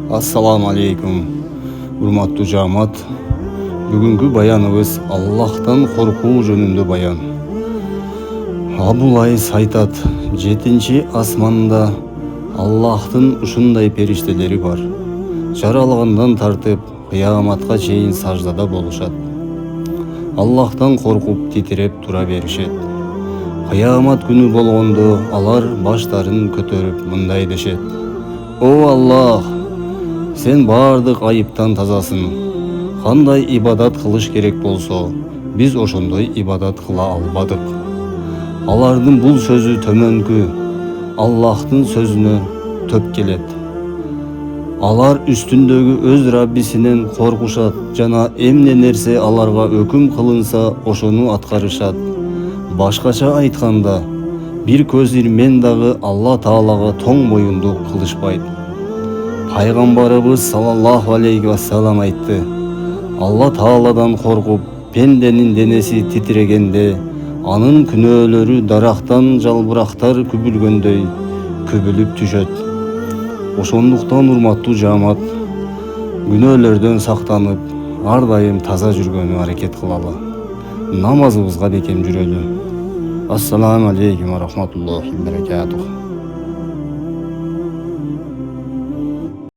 Assalamu alaikum. Урматтуу жамаат. Бүгүнкү баяныбыз Аллахтан коркуу жөнүндө баян. Абулайс айтат, 7 асманда Аллахтын ушундай периштелери бар. Жаралгандан тартып кыяматка чейин саждада болушат. Аллахтан коркуп титиреп тура беришет. Кыямат күнү болгондо алар баштарын көтөрүп мындай дешет: О Аллах, сен бардык айыптан тазасың. Кандай ибадат кылыш керек болсо, биз ошондой ибадат кыла албадык. Алардын бул сөзү төмөнкү, Аллахтын сөзүнө төп келет. Алар үстүндөгү өз Раббисинен коркушат жана эмне нерсе аларга өкүм кылынса ошону аткарышат. Башкача айтканда, бир көз ирмен дагы Алла Таалага тоң моюндук кылышпайт. Пайгамбарыбыз саллаллаху алейхи вассалам айтты: Алла Тааладан коркуп, пенденин денеси титирегенде, анын күнөөлөрү дарактан жалбырактар күбүлгөндөй күбүлүп түшөт. Ошондуктан урматтуу жамаат, күнөөлөрдөн сактанып, ар дайым таза жүргөнү аракет кылалы. Намазыбызга бекем жүрөлү. Ассаламу алейкум ва рахматуллахи ва баракатух.